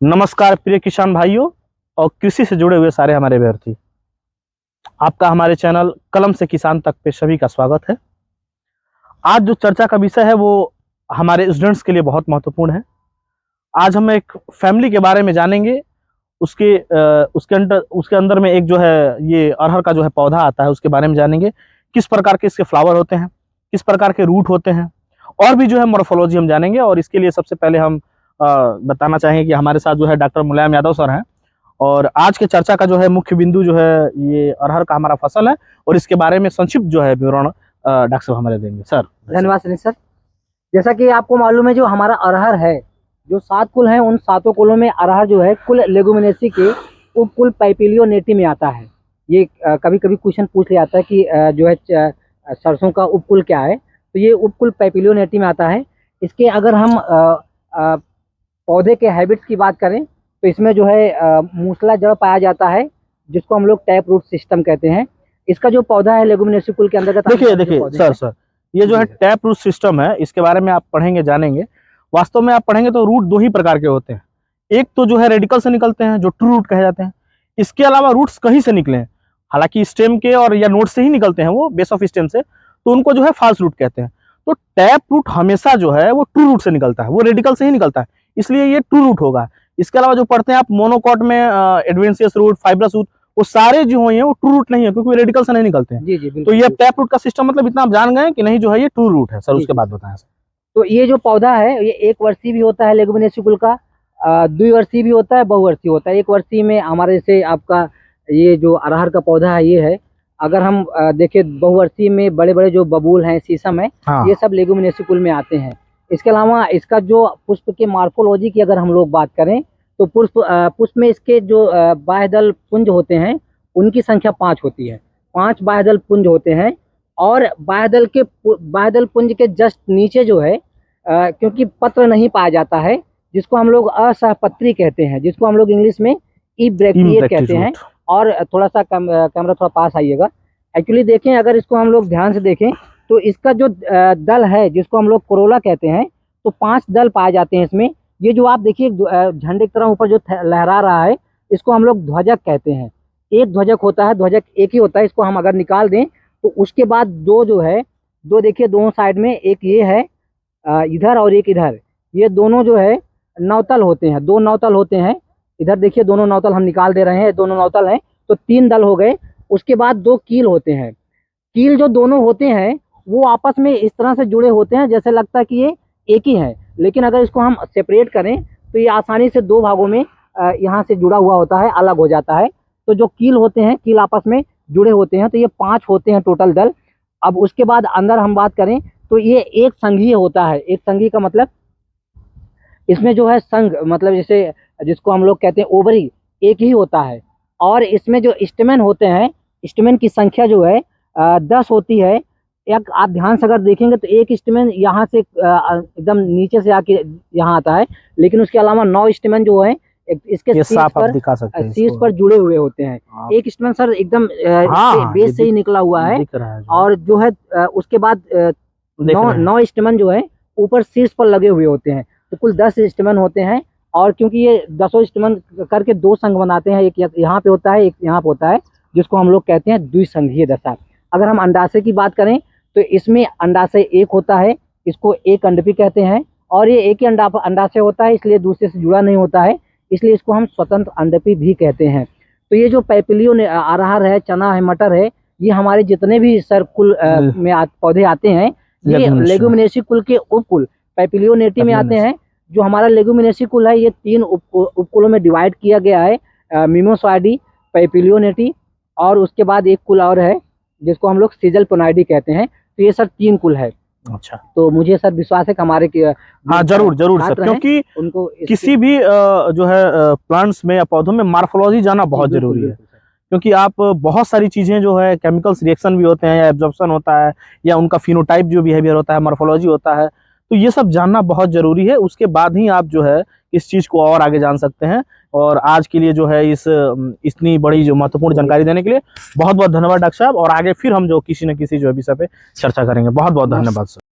नमस्कार प्रिय किसान भाइयों और कृषि से जुड़े हुए सारे हमारे अभ्यर्थी, आपका हमारे चैनल कलम से किसान तक पे सभी का स्वागत है। आज जो चर्चा का विषय है वो हमारे स्टूडेंट्स के लिए बहुत महत्वपूर्ण है। आज हम एक फैमिली के बारे में जानेंगे। उसके अंदर में एक जो है ये अरहर का जो है पौधा आता है, उसके बारे में जानेंगे। किस प्रकार के इसके फ्लावर होते हैं, किस प्रकार के रूट होते हैं, और भी जो है मॉर्फोलॉजी हम जानेंगे। और इसके लिए सबसे पहले हम बताना चाहेंगे कि हमारे साथ जो है डॉक्टर मुलायम यादव सर हैं। और आज के चर्चा का जो है मुख्य बिंदु जो है ये अरहर का हमारा फसल है, और इसके बारे में संक्षिप्त जो है विवरण डॉक्टर साहब हमारे देंगे। सर धन्यवाद सुनील सर। जैसा कि आपको मालूम है, जो हमारा अरहर है, जो 7 कुल हैं, उन 7 कुलों में अरहर जो है कुल लेगुमिनेसी के उपकुल पैपिलियोनेटी में आता है। ये कभी कभी क्वेश्चन पूछ लिया जाता है कि जो है सरसों का उपकुल क्या है, तो ये उपकुल पैपिलियोनेटी में आता है। इसके अगर हम पौधे के हैबिट्स की बात करें तो इसमें जो है मूसला जड़ पाया जाता है, जिसको हम लोग टैप रूट सिस्टम कहते हैं। इसका जो पौधा है लेगुमिनेसी कुल के अंतर्गत। देखिए सर ये जो है टैप रूट सिस्टम है, इसके बारे में आप पढ़ेंगे, जानेंगे। वास्तव में आप पढ़ेंगे तो रूट 2 ही प्रकार के होते हैं। एक तो जो है रेडिकल से निकलते हैं, जो ट्रू रूट कहे जाते हैं। इसके अलावा रूट्स कहीं से निकले हैं, हालांकि स्टेम के और या नोड से ही निकलते हैं, वो बेस ऑफ स्टेम से, तो उनको जो है फाल्स रूट कहते हैं। तो टैप रूट हमेशा जो है वो ट्रू रूट से निकलता है, वो रेडिकल से ही निकलता है, इसलिए ये ट्रू रूट होगा। इसके अलावा जो पढ़ते हैं आप मोनोकॉट में एडवेंशियस रूट, फाइब्रस रूट, वो सारे जो हैं वो ट्रू रूट नहीं है, क्योंकि रेडिकल से नहीं निकलते हैं। जी, तो ये टैप रूट का सिस्टम मतलब इतना आप जान गए कि नहीं जो है ये ट्रू रूट है। सर उसके बाद बताएं। तो ये जो पौधा है ये 1 वर्षीय भी होता है लेगुमिनेसी कुल का, 2 वर्षीय भी होता है, बहुवर्षीय होता है। 1 वर्षीय में हमारे जैसे आपका ये जो अरहर का पौधा है ये है। अगर हम देखें बहुवर्षीय में बड़े बड़े जो बबूल हैं, शीशम है, ये सब लेगुमिनेसी कुल में आते हैं। इसके अलावा इसका जो पुष्प के मार्फोलॉजी की अगर हम लोग बात करें तो पुष्प में इसके जो बाह्यदल पुंज होते हैं उनकी संख्या 5 होती है। 5 बाह्यदल पुंज होते हैं। और बाह्यदल पुंज के जस्ट नीचे जो है क्योंकि पत्र नहीं पाया जाता है, जिसको हम लोग असहपत्री कहते हैं, जिसको हम लोग इंग्लिश में इब्रैक्टिएट कहते हैं। और थोड़ा सा कैमरा थोड़ा पास आइएगा। एक्चुअली देखें, अगर इसको हम लोग ध्यान से देखें तो इसका जो दल है जिसको हम लोग कोरोला कहते हैं, तो 5 दल पाए जाते हैं इसमें। ये जो आप देखिए झंडे की तरह ऊपर जो लहरा रहा है, इसको हम लोग ध्वजक कहते हैं। एक ध्वजक होता है, ध्वजक एक ही होता है। इसको हम अगर निकाल दें तो उसके बाद दो जो है, दो देखिए दोनों साइड में, एक ये है इधर और एक इधर, ये दोनों जो है नौतल होते हैं। 2 नौतल होते हैं। इधर देखिए दोनों नौतल हम निकाल दे रहे हैं, दोनों नौतल हैं, तो 3 दल हो गए। उसके बाद 2 कील होते हैं। कील जो दोनों होते हैं वो आपस में इस तरह से जुड़े होते हैं जैसे लगता है कि ये एक ही है, लेकिन अगर इसको हम सेपरेट करें तो ये आसानी से 2 भागों में यहाँ से जुड़ा हुआ होता है, अलग हो जाता है। तो जो कील होते हैं, कील आपस में जुड़े होते हैं, तो ये 5 होते हैं टोटल दल। अब उसके बाद अंदर हम बात करें तो ये एक संघीय होता है। एक संघीय का मतलब इसमें जो है संघ मतलब जैसे जिसको हम लोग कहते हैं ओवरी, एक ही होता है। और इसमें जो स्टेमेन होते हैं, स्टेमेन की संख्या जो है 10 होती है। एक आप ध्यान से अगर देखेंगे तो एक स्टेमेन यहाँ से एकदम नीचे से आके यहाँ आता है, लेकिन उसके अलावा 9 स्टेमेन जो है इसके शीर्ष पर जुड़े हुए होते हैं। एक स्टेमेन सर एकदम बेस से ही निकला हुआ है, और जो है उसके बाद 9 स्टेमेन जो है ऊपर शीर्ष पर लगे हुए होते हैं। तो कुल 10 स्टेमेन होते हैं। और क्योंकि ये 10 स्टेमेन करके 2 संघ बनाते हैं, एक यहाँ पे होता है, एक यहाँ पे होता है, जिसको हम लोग कहते हैं द्विसंघीय दशा। अगर हम अंडाशय की बात करें तो इसमें अंडाशय एक होता है, इसको एक अंडपी कहते हैं। और ये एक ही अंडाशय होता है, इसलिए दूसरे से जुड़ा नहीं होता है, इसलिए इसको हम स्वतंत्र अंडपी भी कहते हैं। तो ये जो पैपिलियो अरहर है, चना है, मटर है, ये हमारे जितने भी सर कुल में पौधे आते हैं, ये लेगुमिनेसी कुल के उपकुल पैपिलियोनेटी में आते हैं। जो हमारा लेगुमिनेसी कुल है ये 3 उपकुलों में डिवाइड किया गया है, मिमोसॉइडी, पैपिलियोनेटी, और उसके बाद एक कुल और है जिसको हम लोग सीजलपोनाइडी कहते हैं। तो ये सर 3 कुल है। अच्छा, तो मुझे सर विश्वास है कि हमारे हाँ जरूर सर, क्योंकि उनको किसी भी जो है प्लांट्स में या पौधों में मार्फोलॉजी जाना बहुत जरूरी है। क्योंकि आप बहुत सारी चीजें जो है केमिकल्स रिएक्शन भी होते हैं, या एब्जॉर्प्शन होता है, या उनका फिनोटाइप जो बिहेवियर होता है, मार्फोलॉजी होता है, तो ये सब जानना बहुत जरूरी है। उसके बाद ही आप जो है इस चीज को और आगे जान सकते हैं। और आज के लिए जो है इतनी बड़ी जो महत्वपूर्ण जानकारी देने के लिए बहुत बहुत धन्यवाद डॉक्टर साहब। और आगे फिर हम जो किसी न किसी जो विषय पे चर्चा करेंगे। बहुत बहुत धन्यवाद सर।